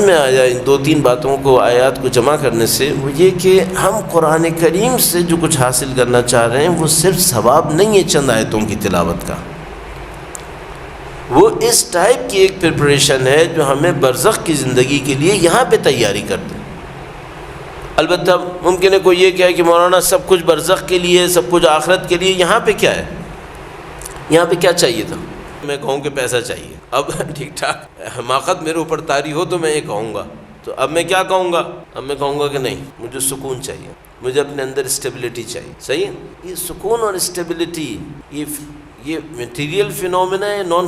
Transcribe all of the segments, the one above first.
میں آیا ان دو تین باتوں کو، آیات کو جمع کرنے سے، وہ یہ کہ ہم قرآن کریم سے جو کچھ حاصل کرنا چاہ رہے ہیں وہ صرف ثواب نہیں ہے چند آیتوں کی تلاوت کا، وہ اس ٹائپ کی ایک پریپریشن ہے جو ہمیں برزخ کی زندگی کے لیے یہاں پہ تیاری کر دے۔ البتہ ممکن ہے کوئی یہ کہے کہ مولانا سب کچھ برزخ کے لیے، سب کچھ آخرت کے لیے، یہاں پہ کیا ہے؟ یہاں پہ کیا چاہیے تھا؟ میں کہوں کہ پیسہ چاہیے۔ اب ٹھیک ٹھاک حماقت میرے اوپر طاری ہو تو میں یہ کہوں گا، تو اب میں کیا کہوں گا؟ اب میں کہوں گا کہ نہیں، مجھے سکون چاہیے، مجھے اپنے اندر اسٹیبلٹی چاہیے۔ صحیح ہے؟ یہ سکون اور اسٹیبلٹی یہ میٹیریل فینومینا ہے، نان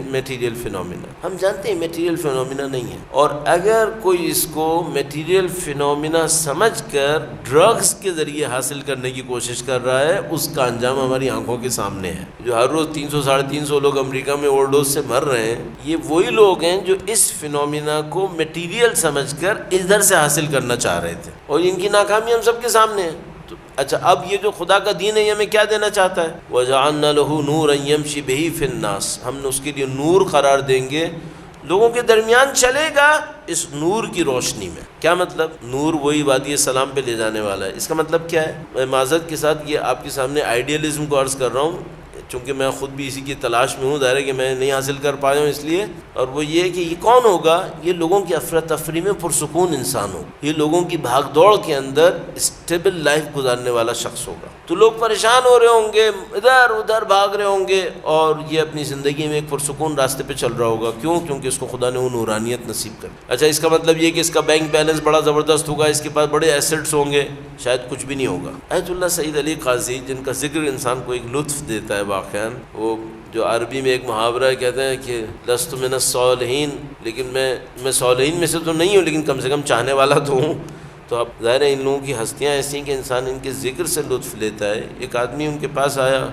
میٹیریل فینومینا؟ ہم جانتے ہیں میٹیریل فینومینا نہیں ہے، اور اگر کوئی اس کو میٹیریل فینومینا سمجھ کر ڈرگز کے ذریعے حاصل کرنے کی کوشش کر رہا ہے، اس کا انجام ہماری آنکھوں کے سامنے ہے۔ جو ہر روز 300 350 لوگ امریکہ میں اوور ڈوز سے مر رہے ہیں، یہ وہی لوگ ہیں جو اس فینومینا کو میٹیریل سمجھ کر ادھر سے حاصل کرنا چاہ رہے تھے، اور ان کی ناکامی ہم سب کے سامنے ہے۔ اچھا، اب یہ جو خدا کا دین ہے یہ ہمیں کیا دینا چاہتا ہے؟ وَجَعَلْنَا لَهُ نُورًا يَمْشِي بِهِ فِي النَّاسِ، ہم نے اس کے لیے نور قرار دیں گے، لوگوں کے درمیان چلے گا اس نور کی روشنی میں۔ کیا مطلب؟ نور وہی وادی سلام پہ لے جانے والا ہے۔ اس کا مطلب کیا ہے؟ میں معذرت کے ساتھ یہ آپ کے سامنے آئیڈیالزم کو عرض کر رہا ہوں، چونکہ میں خود بھی اسی کی تلاش میں ہوں، ظاہر ہے کہ میں نہیں حاصل کر پایا ہوں اس لیے، اور وہ یہ کہ یہ کون ہوگا؟ یہ لوگوں کی افراتفری میں پرسکون انسان ہو، یہ لوگوں کی بھاگ دوڑ کے اندر اسٹیبل لائف گزارنے والا شخص ہوگا۔ تو لوگ پریشان ہو رہے ہوں گے، ادھر ادھر بھاگ رہے ہوں گے، اور یہ اپنی زندگی میں ایک پرسکون راستے پہ چل رہا ہوگا۔ کیوں؟ کیونکہ اس کو خدا نے وہ نورانیت نصیب کر۔ اچھا، اس کا مطلب یہ کہ اس کا بینک بیلنس بڑا زبردست ہوگا، اس کے پاس بڑے ایسٹس ہوں گے؟ شاید کچھ بھی نہیں ہوگا۔ آیت اللہ سعید علی قاضی، جن کا ذکر انسان کو ایک لطف دیتا ہے واقعاً، وہ جو عربی میں ایک محاورہ کہتے ہیں کہ لست من الصالحین، لیکن میں صالحین میں سے تو نہیں ہوں، لیکن کم سے کم چاہنے والا تو ہوں۔ تو اب ظاہر ہے ان لوگوں کی ہستیاں ایسی ہیں کہ انسان ان کے ذکر سے لطف لیتا ہے۔ ایک آدمی ان کے پاس آیا،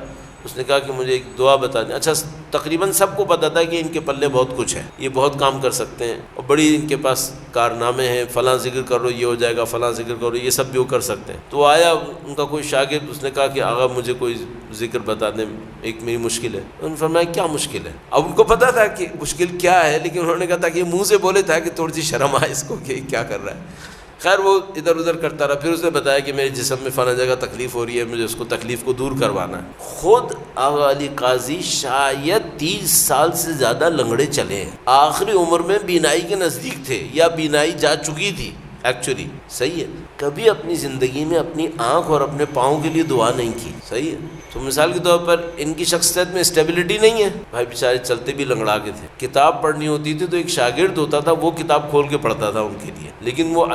اس نے کہا کہ مجھے ایک دعا بتا دیں۔ اچھا، تقریباً سب کو پتہ تھا کہ ان کے پلے بہت کچھ ہے، یہ بہت کام کر سکتے ہیں، اور بڑی ان کے پاس کارنامے ہیں، فلاں ذکر کرو یہ ہو جائے گا، فلاں ذکر کرو، یہ سب بھی وہ کر سکتے ہیں۔ تو آیا ان کا کوئی شاگرد، اس نے کہا کہ آغا مجھے کوئی ذکر بتا دیں، ایک میری مشکل ہے۔ انہوں نے فرمایا کیا مشکل ہے؟ اب ان کو پتہ تھا کہ مشکل کیا ہے، لیکن انہوں نے کہا تھا کہ یہ منہ سے بولے تھا کہ تھوڑی سی شرم آئے اس کو کہ کیا کر رہا ہے۔ خیر وہ ادھر ادھر کرتا رہا، پھر اس نے بتایا کہ میرے جسم میں فلاں جگہ تکلیف ہو رہی ہے، مجھے اس کو تکلیف کو دور کروانا ہے۔ خود آغا علی قاضی شاید 30 سال سے زیادہ لنگڑے چلے ہیں، آخری عمر میں بینائی کے نزدیک تھے، یا بینائی جا چکی تھی ایکچولی۔ صحیح ہے؟ کبھی اپنی زندگی میں اپنی آنکھ اور اپنے پاؤں کے لیے دعا نہیں کی۔ صحیح ہے؟ تو مثال کے طور پر ان کی شخصیت میں اسٹیبلٹی نہیں ہے، بھائی بیچارے چلتے بھی لنگڑا کے تھے۔ کتاب پڑھنی ہوتی تھی تو ایک شاگرد ہوتا تھا، وہ کتاب کھول کے پڑھتا تھا ان کے لیے، لیکن وہ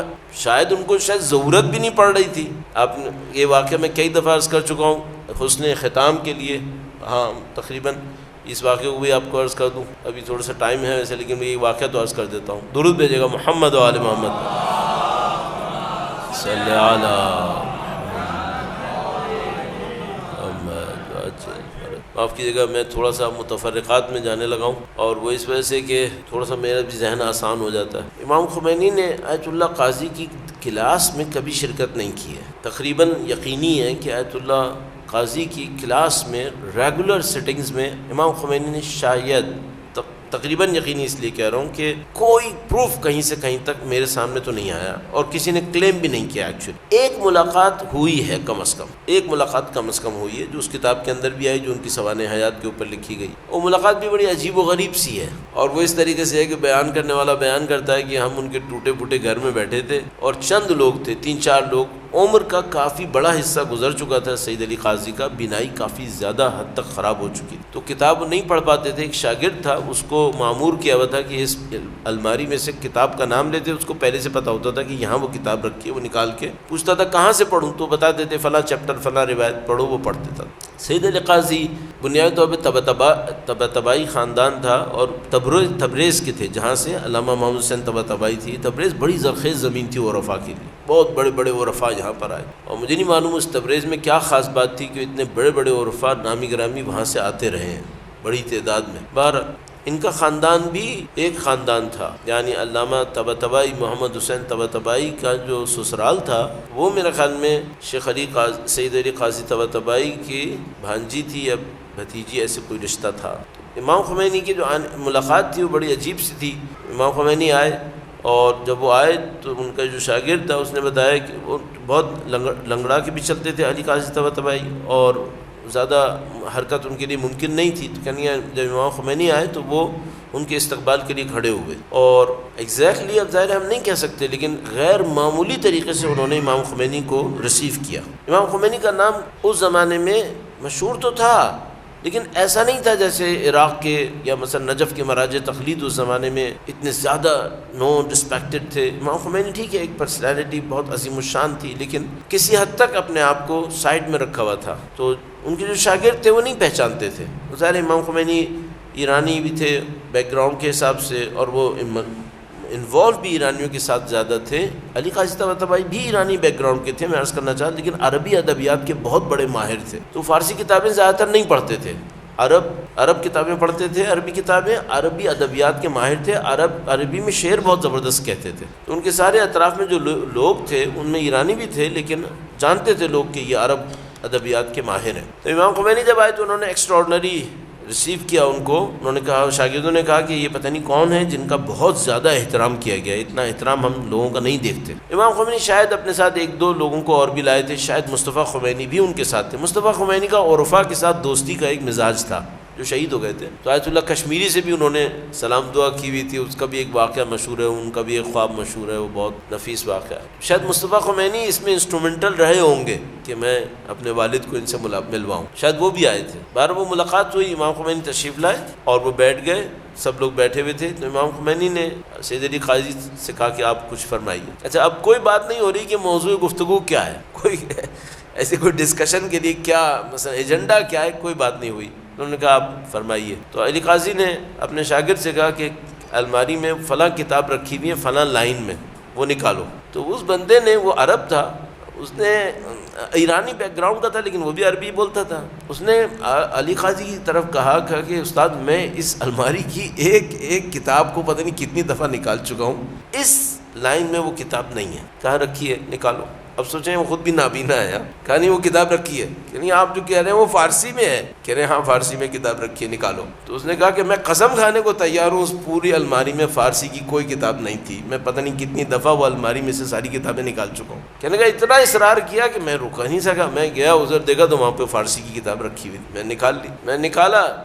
شاید ان کو ضرورت بھی نہیں پڑ رہی تھی۔ آپ یہ واقعہ میں کئی دفعہ عرض کر چکا ہوں حسن ختام کے لیے۔ ہاں، تقریباً اس واقعے کو بھی آپ کو عرض کر دوں، ابھی تھوڑا سا ٹائم ہے ویسے، لیکن میں یہ واقعہ تو عرض کر دیتا ہوں۔ درود بھیجے گا محمد و آل محمد صلی علی۔ معاف کیجیے گا، میں تھوڑا سا متفرقات میں جانے لگا ہوں، اور وہ اس وجہ سے کہ تھوڑا سا میرا بھی ذہن آسان ہو جاتا ہے۔ امام خمینی نے آیت اللہ قاضی کی کلاس میں کبھی شرکت نہیں کی ہے۔ تقریباً یقینی ہے کہ آیت اللہ قاضی کی کلاس میں ریگولر سٹنگز میں امام خمینی نے شاید، تقریباً یقینی اس لیے کہہ رہا ہوں کہ کوئی پروف کہیں سے کہیں تک میرے سامنے تو نہیں آیا، اور کسی نے کلیم بھی نہیں کیا ایکچولی۔ ایک ملاقات ہوئی ہے کم از کم، ایک ملاقات کم از کم ہوئی ہے جو اس کتاب کے اندر بھی آئی، جو ان کی سوانح حیات کے اوپر لکھی گئی۔ وہ ملاقات بھی بڑی عجیب و غریب سی ہے، اور وہ اس طریقے سے ہے کہ بیان کرنے والا بیان کرتا ہے کہ ہم ان کے ٹوٹے پھوٹے گھر میں بیٹھے تھے، اور چند لوگ تھے، 3-4 لوگ، عمر کا کافی بڑا حصہ گزر چکا تھا سید علی قاضی کا، بینائی کافی زیادہ حد تک خراب ہو چکی تھی، تو کتاب نہیں پڑھ پاتے تھے۔ ایک شاگرد تھا، اس کو معمور کیا ہوا تھا کہ اس الماری میں سے کتاب کا نام لیتے، اس کو پہلے سے پتہ ہوتا تھا کہ یہاں وہ کتاب رکھی ہے، وہ نکال کے پوچھتا تھا کہاں سے پڑھوں، تو بتاتے تھے فلاں چیپٹر فلاں روایت پڑھو، وہ پڑھتے تھا۔ سید علی قاضی بنیادی طور پہ طباطبائی خاندان تھا، اور تبریز کے تھے، جہاں سے علامہ محمد حسین طباطبائی تھی۔ تبریز بڑی زرخیز زمین تھی عرفاء کے لیے، بہت بڑے بڑے عرفاء یہاں پر آئے، اور مجھے نہیں معلوم اس تبریز میں کیا خاص بات تھی کہ اتنے بڑے بڑے عرفاء نامی گرامی وہاں سے آتے رہے ہیں بڑی تعداد میں۔ بہرحال ان کا خاندان بھی ایک خاندان تھا، یعنی علامہ طباطبائی محمد حسین طباطبائی کا جو سسرال تھا وہ میرے خیال میں شیخ سید علی قاضی طباطبائی کی بھانجی تھی یا بھتیجی، ایسے کوئی رشتہ تھا۔ امام خمینی کی جو ملاقات تھی وہ بڑی عجیب سی تھی۔ امام خمینی آئے، اور جب وہ آئے تو ان کا جو شاگرد تھا اس نے بتایا کہ وہ بہت لنگڑا کے بھی چلتے تھے علی قاضی طباطبائی، اور زیادہ حرکت ان کے لیے ممکن نہیں تھی، تو کہنی جب امام خمینی آئے تو وہ ان کے استقبال کے لیے کھڑے ہوئے، اور ایگزیکٹلی اب ظاہر ہم نہیں کہہ سکتے لیکن غیر معمولی طریقے سے انہوں نے امام خمینی کو ریسیو کیا۔ امام خمینی کا نام اس زمانے میں مشہور تو تھا لیکن ایسا نہیں تھا جیسے عراق کے یا مثلا نجف کے مراجع تقلید اس زمانے میں اتنے زیادہ نون رسپیکٹڈ تھے۔ امام خمینی ٹھیک ہے ایک پرسنالٹی بہت عظیم الشان تھی لیکن کسی حد تک اپنے آپ کو سائڈ میں رکھا ہوا تھا، تو ان کے جو شاگرد تھے وہ نہیں پہچانتے تھے۔ ظاہر امام خمینی ایرانی بھی تھے بیک گراؤنڈ کے حساب سے، اور وہ انوالو بھی ایرانیوں کے ساتھ زیادہ تھے۔ علی قاضی طباطبائی بھی ایرانی بیک گراؤنڈ کے تھے میں عرض کرنا چاہتا، لیکن عربی ادبیات کے بہت بڑے ماہر تھے، تو فارسی کتابیں زیادہ تر نہیں پڑھتے تھے، عرب کتابیں پڑھتے تھے، عربی کتابیں، عربی ادبیات کے ماہر تھے، عربی میں شعر بہت زبردست کہتے تھے، تو ان کے سارے اطراف میں جو لوگ تھے ان میں ایرانی بھی تھے لیکن جانتے تھے لوگ کہ یہ عرب ادبیات کے ماہر ہیں۔ تو امام خمینی جب آئے تو انہوں نے ایکسٹراڈنری ریسیو کیا ان کو، انہوں نے کہا، شاگردوں نے کہا کہ یہ پتہ نہیں کون ہے جن کا بہت زیادہ احترام کیا گیا، اتنا احترام ہم لوگوں کا نہیں دیکھتے۔ امام خمینی شاید اپنے ساتھ ایک دو لوگوں کو اور بھی لائے تھے، شاید مصطفیٰ خمینی بھی ان کے ساتھ تھے۔ مصطفیٰ خمینی کا عرفا کے ساتھ دوستی کا ایک مزاج تھا، جو شہید ہو گئے تھے، تو آیت اللہ کشمیری سے بھی انہوں نے سلام دعا کی ہوئی تھی، اس کا بھی ایک واقعہ مشہور ہے، ان کا بھی ایک خواب مشہور ہے، وہ بہت نفیس واقعہ ہے۔ شاید مصطفیٰ خمینی اس میں انسٹرومنٹل رہے ہوں گے کہ میں اپنے والد کو ان سے ملواؤں، شاید وہ بھی آئے تھے۔ بہرحال وہ ملاقات ہوئی، امام خمینی تشریف لائے اور وہ بیٹھ گئے، سب لوگ بیٹھے ہوئے تھے، تو امام خمینی نے سید علی قاضی سے کہا کہ آپ کچھ فرمائیے۔ اچھا، اب کوئی بات نہیں ہو رہی کہ موضوع گفتگو کیا ہے، کوئی ایسے کوئی ڈسکشن کے لیے کیا مثلا ایجنڈا کیا ہے، کوئی بات نہیں ہوئی۔ انہوں نے کہا آپ فرمائیے، تو علی قاضی نے اپنے شاگرد سے کہا کہ الماری میں فلاں کتاب رکھی ہوئی ہے فلاں لائن میں، وہ نکالو۔ تو اس بندے نے، وہ عرب تھا، اس نے ایرانی بیک گراؤنڈ کا تھا لیکن وہ بھی عربی بولتا تھا، اس نے علی قاضی کی طرف کہا کہ استاد میں اس الماری کی ایک کتاب کو پتہ نہیں کتنی دفعہ نکال چکا ہوں، اس لائن میں وہ کتاب نہیں ہے، کہاں رکھی ہے، نکالو۔ اب سوچیں وہ خود بھی نابینا ہے، کہا نہیں وہ کتاب رکھی ہے، کہ نہیں آپ جو کہہ رہے ہیں وہ فارسی میں ہے، کہہ رہے ہیں ہاں فارسی میں کتاب رکھی ہے، نکالو۔ تو اس نے کہا کہ میں قسم کھانے کو تیار ہوں اس پوری الماری میں فارسی کی کوئی کتاب نہیں تھی، میں پتہ نہیں کتنی دفعہ وہ الماری میں سے ساری کتابیں نکال چکا ہوں۔ کہنے کا اتنا اصرار کیا کہ میں رکا نہیں سکا، میں گیا ادھر دیکھا تو وہاں پہ فارسی کی کتاب رکھی ہوئی، میں نکال لی، میں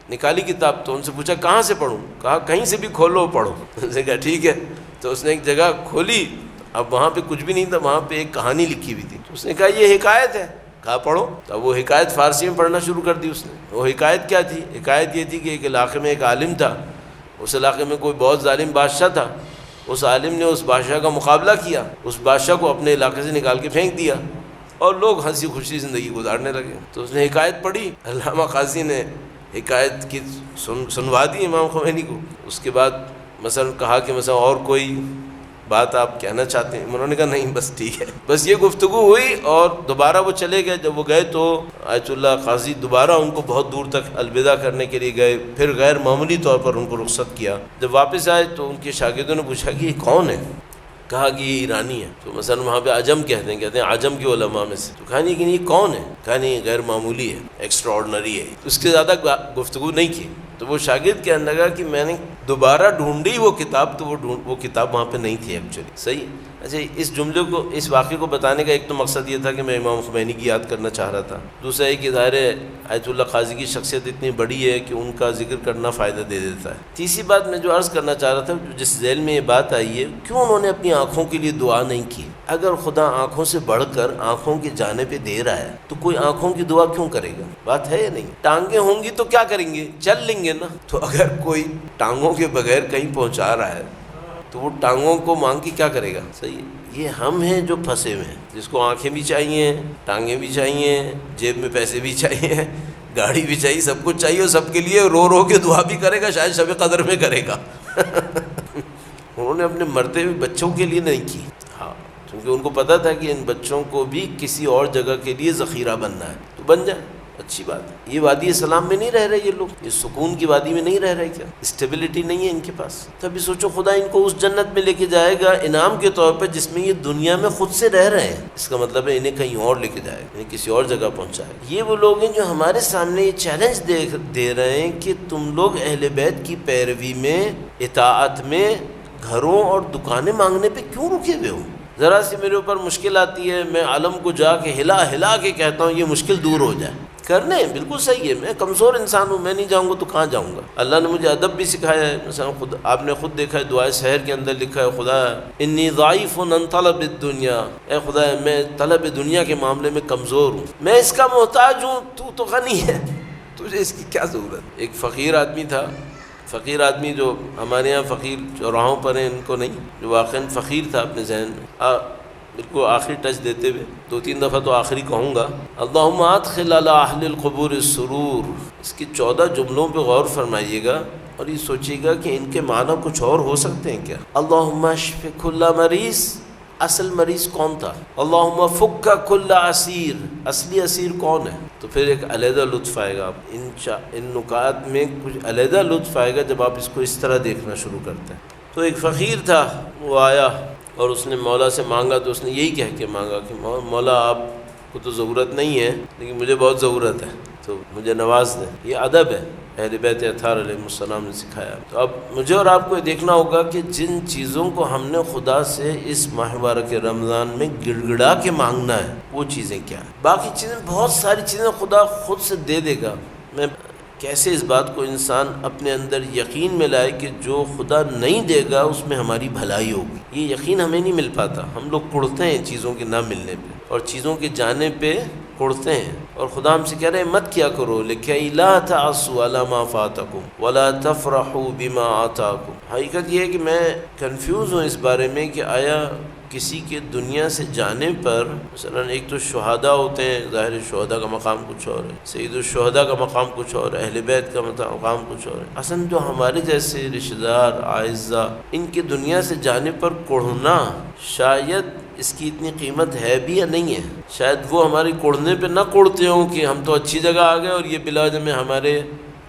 نکالی کتاب، تو ان سے پوچھا کہاں سے پڑھوں، کہا کہیں سے بھی کھولو پڑھو۔ اس نے کہا ٹھیک ہے، تو اس نے ایک جگہ کھولی، اب وہاں پہ کچھ بھی نہیں تھا، وہاں پہ ایک کہانی لکھی ہوئی تھی، تو اس نے کہا یہ حکایت ہے، کہا پڑھو۔ تو وہ حکایت فارسی میں پڑھنا شروع کر دی اس نے۔ وہ حکایت کیا تھی؟ حکایت یہ تھی کہ ایک علاقے میں ایک عالم تھا، اس علاقے میں کوئی بہت ظالم بادشاہ تھا، اس عالم نے اس بادشاہ کا مقابلہ کیا، اس بادشاہ کو اپنے علاقے سے نکال کے پھینک دیا اور لوگ ہنسی خوشی زندگی گزارنے لگے۔ تو اس نے حکایت پڑھی، علامہ قاضی نے حکایت کی سنوا دی امام خمینی کو۔ اس کے بعد مثلا کہا کہ مثلا اور کوئی بات آپ کہنا چاہتے ہیں؟ انہوں نے کہا نہیں بس ٹھیک ہے، بس یہ گفتگو ہوئی اور دوبارہ وہ چلے گئے۔ جب وہ گئے تو آیت اللہ قاضی دوبارہ ان کو بہت دور تک الوداع کرنے کے لیے گئے، پھر غیر معمولی طور پر ان کو رخصت کیا۔ جب واپس آئے تو ان کے شاگردوں نے پوچھا کہ یہ کون ہے؟ کہا کہ یہ ایرانی ہے۔ تو مثلا وہاں پہ عجم کہتے ہیں عجم کے علماء میں سے، تو کہا نہیں کہ یہ کون ہے؟ کہا نہیں غیر معمولی ہے، ایکسٹراڈنری ہے۔ اس کے زیادہ گفتگو نہیں کی۔ تو وہ شاگرد کہنے لگا کہ میں نے دوبارہ ڈھونڈی وہ کتاب، تو وہ کتاب وہاں پہ نہیں تھی ایکچولی۔ صحیح۔ اچھا، اس جملے کو، اس واقعے کو بتانے کا ایک تو مقصد یہ تھا کہ میں امام خمینی کی یاد کرنا چاہ رہا تھا، دوسرا ایک ظاہر ہے آیت اللہ قاضی کی شخصیت اتنی بڑی ہے کہ ان کا ذکر کرنا فائدہ دے دیتا ہے۔ تیسری بات میں جو عرض کرنا چاہ رہا تھا، جس ذیل میں یہ بات آئی ہے، کیوں انہوں نے اپنی آنکھوں کے لیے دعا نہیں کی؟ اگر خدا آنکھوں سے بڑھ کر آنکھوں کی جانب پہ دے رہا ہے تو کوئی آنکھوں کی دعا کیوں کرے گا؟ بات ہے یا نہیں؟ ٹانگیں ہوں گی تو کیا کریں گے؟ چل لیں گے نا۔ تو اگر کوئی ٹانگوں کے بغیر کہیں پہنچا رہا ہے تو وہ ٹانگوں کو مانگ کے کیا کرے گا؟ صحیح ہے۔ یہ ہم ہیں جو پھنسے ہوئے ہیں، جس کو آنکھیں بھی چاہیے، ٹانگیں بھی چاہیے، جیب میں پیسے بھی چاہیے، گاڑی بھی چاہیے، سب کچھ چاہیے، اور سب کے لیے رو رو کے دعا بھی کرے گا، شاید شب قدر میں کرے گا۔ انہوں نے اپنے مرتے ہوئے بچوں کے لیے نہیں کی، ہاں، کیونکہ ان کو پتہ تھا کہ ان بچوں کو بھی کسی اور جگہ کے لیے ذخیرہ بننا ہے، تو بن جائے، اچھی بات ہے۔ یہ وادی سلام میں نہیں رہ رہے یہ لوگ، یہ سکون کی وادی میں نہیں رہ رہے، کیا اسٹیبلٹی نہیں ہے ان کے پاس؟ تبھی سوچو خدا ان کو اس جنت میں لے کے جائے گا انعام کے طور پر جس میں یہ دنیا میں خود سے رہ رہے ہیں۔ اس کا مطلب ہے انہیں کہیں اور لے کے جائے گا، انہیں کسی اور جگہ پہنچائے گا۔ یہ وہ لوگ ہیں جو ہمارے سامنے یہ چیلنج دے رہے ہیں کہ تم لوگ اہل بیت کی پیروی میں، اطاعت میں گھروں اور دکانیں مانگنے پہ کیوں رکے ہوئے ہو؟ ذرا سی میرے اوپر مشکل آتی ہے، میں عالم کو جا کے ہلا ہلا کے کہتا ہوں یہ مشکل دور ہو جائے، کرنے بالکل صحیح ہے، میں کمزور انسان ہوں، میں نہیں جاؤں گا تو کہاں جاؤں گا؟ اللہ نے مجھے ادب بھی سکھایا ہے، مثلا خود آپ نے خود دیکھا ہے دعائے سحر کے اندر لکھا ہے خدا انی ضعیف عن طلب الدنیا، اے خدا میں طلب دنیا کے معاملے میں کمزور ہوں، میں اس کا محتاج ہوں، تو غنی ہے، تجھے اس کی کیا ضرورت؟ ایک فقیر آدمی تھا، فقیر آدمی جو ہمارے ہاں فقیر چوراہوں پر ہیں ان کو نہیں، جو واقعاً فقیر تھا اپنے ذہن میں، بالکل آخری ٹچ دیتے ہوئے 2-3 دفعہ تو آخری کہوں گا، اللہم ادخل علی اہل القبور السرور، اس کی 14 جملوں پہ غور فرمائیے گا اور یہ سوچیے گا کہ ان کے معنی کچھ اور ہو سکتے ہیں کیا؟ اللہم اشف کل مریض، اصل مریض کون تھا؟ اللہم فک کل اسیر، اصلی اسیر کون ہے؟ تو پھر ایک علیحدہ لطف آئے گا، ان نکات میں کچھ علیحدہ لطف آئے گا جب آپ اس کو اس طرح دیکھنا شروع کرتے ہیں۔ تو ایک فقیر تھا، وہ آیا اور اس نے مولا سے مانگا، تو اس نے یہی کہہ کے مانگا کہ مولا آپ کو تو ضرورت نہیں ہے لیکن مجھے بہت ضرورت ہے، تو مجھے نواز دیں۔ یہ ادب ہے اہل بیت اطہار علیہ السلام نے سکھایا۔ تو اب مجھے اور آپ کو یہ دیکھنا ہوگا کہ جن چیزوں کو ہم نے خدا سے اس ماہ مبارک رمضان میں گڑ گڑا کے مانگنا ہے وہ چیزیں کیا ہیں؟ باقی چیزیں، بہت ساری چیزیں خدا خود سے دے دے گا۔ میں کیسے اس بات کو انسان اپنے اندر یقین میں لائے کہ جو خدا نہیں دے گا اس میں ہماری بھلائی ہوگی، یہ یقین ہمیں نہیں مل پاتا۔ ہم لوگ کڑتے ہیں چیزوں کے نہ ملنے پہ اور چیزوں کے جانے پہ کڑتے ہیں، اور خدا ہم سے کہہ رہے ہیں مت کیا کرو، لِكَيْ لَا تَعَصُوا عَلَى مَا فَاتَكُمْ وَلَا تَفْرَحُوا بِمَا آتَاكُمْ۔ حقیقت یہ ہے کہ میں کنفیوز ہوں اس بارے میں کہ آیا کسی کے دنیا سے جانے پر، مثلا ایک تو شہداء ہوتے ہیں، ظاہر شہداء کا مقام کچھ اور ہے، سید الشہداء کا مقام کچھ اور ہے، اہل بیت کا مقام کچھ اور ہے، اصلا جو ہمارے جیسے رشتہ دار اعزاء ان کے دنیا سے جانے پر کڑھنا، شاید اس کی اتنی قیمت ہے بھی یا نہیں ہے، شاید وہ ہماری کڑھنے پہ نہ کڑتے ہوں کہ ہم تو اچھی جگہ آ گئے اور یہ بلاج میں ہمارے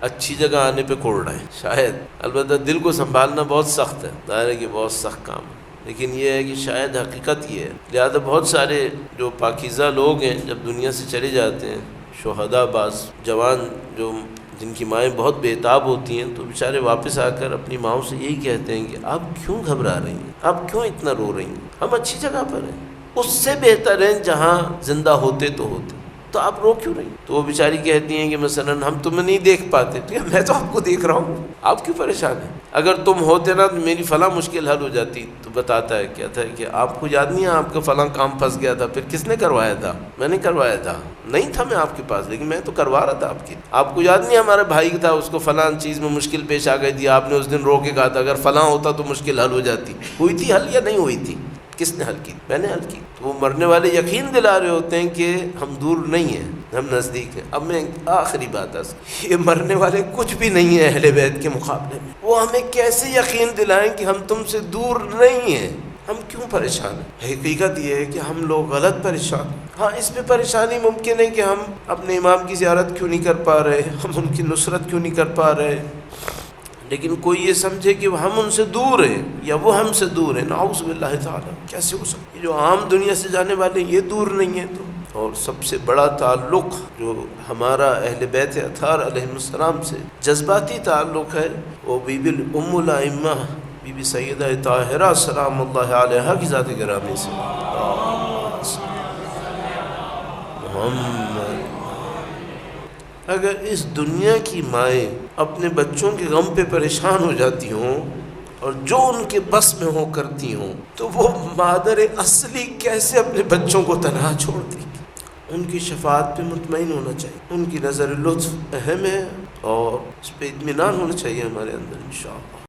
اچھی جگہ آنے پہ کڑ رہے ہیں، شاید۔ البتہ دل کو سنبھالنا بہت سخت ہے، ظاہر ہے کہ بہت سخت کام ہے، لیکن یہ ہے کہ شاید حقیقت یہ ہے۔ لہذا بہت سارے جو پاکیزہ لوگ ہیں جب دنیا سے چلے جاتے ہیں، شہداء، بعض جوان جو جن کی مائیں بہت بےتاب ہوتی ہیں، تو بیچارے واپس آ کر اپنی ماؤں سے یہی کہتے ہیں کہ آپ کیوں گھبرا رہی ہیں، آپ کیوں اتنا رو رہی ہیں، ہم اچھی جگہ پر ہیں، اس سے بہتر ہیں جہاں زندہ ہوتے تو ہوتے، تو آپ رو کیوں رہی؟ تو وہ بیچاری کہتی ہیں کہ مثلا ہم تمہیں نہیں دیکھ پاتے، میں تو آپ کو دیکھ رہا ہوں، آپ کیوں پریشان ہیں؟ اگر تم ہوتے نا تو میری فلاں مشکل حل ہو جاتی۔ تو بتاتا ہے، کہتا ہے کہ آپ کو یاد نہیں ہے آپ کا فلاں کام پھنس گیا تھا، پھر کس نے کروایا تھا؟ میں نے کروایا تھا، نہیں تھا میں آپ کے پاس، لیکن میں تو کروا رہا تھا آپ کی۔ آپ کو یاد نہیں ہمارا بھائی تھا، اس کو فلاں چیز میں مشکل پیش آ گئی تھی، آپ نے اس دن رو کے کہا تھا اگر فلاں ہوتا تو مشکل حل ہو جاتی۔ ہوئی تھی حل یا نہیں ہوئی تھی؟ کس نے حل کی؟ میں نے حل کی۔ تو وہ مرنے والے یقین دلا رہے ہوتے ہیں کہ ہم دور نہیں ہیں، ہم نزدیک ہیں۔ اب میں آخری بات ہے، یہ مرنے والے کچھ بھی نہیں ہیں اہل بیت کے مقابلے میں، وہ ہمیں کیسے یقین دلائیں کہ ہم تم سے دور نہیں ہیں، ہم کیوں پریشان ہیں؟ حقیقت یہ ہے کہ ہم لوگ غلط پریشان ہیں۔ ہاں، اس میں پریشانی ممکن ہے کہ ہم اپنے امام کی زیارت کیوں نہیں کر پا رہے، ہم ان کی نصرت کیوں نہیں کر پا رہے، لیکن کوئی یہ سمجھے کہ ہم ان سے دور ہیں یا وہ ہم سے دور ہیں، نعوذ باللہ تعالیٰ، کیسے ہو سکتا ہے؟ جو عام دنیا سے جانے والے یہ دور نہیں ہیں تو۔ اور سب سے بڑا تعلق جو ہمارا اہل بیت اطہار علیہ السلام سے جذباتی تعلق ہے، وہ بی بی ام الائمہ بی بی سیدہ طاہرہ سلام اللہ علیہا کی ذات گرامی سے۔ محمد، اگر اس دنیا کی مائیں اپنے بچوں کے غم پہ پریشان ہو جاتی ہوں اور جو ان کے بس میں ہو کرتی ہوں، تو وہ مادر اصلی کیسے اپنے بچوں کو تنہا چھوڑ دی؟ ان کی شفاعت پہ مطمئن ہونا چاہیے، ان کی نظر لطف اہم ہے اور اس پہ اطمینان ہونا چاہیے ہمارے اندر انشاءاللہ۔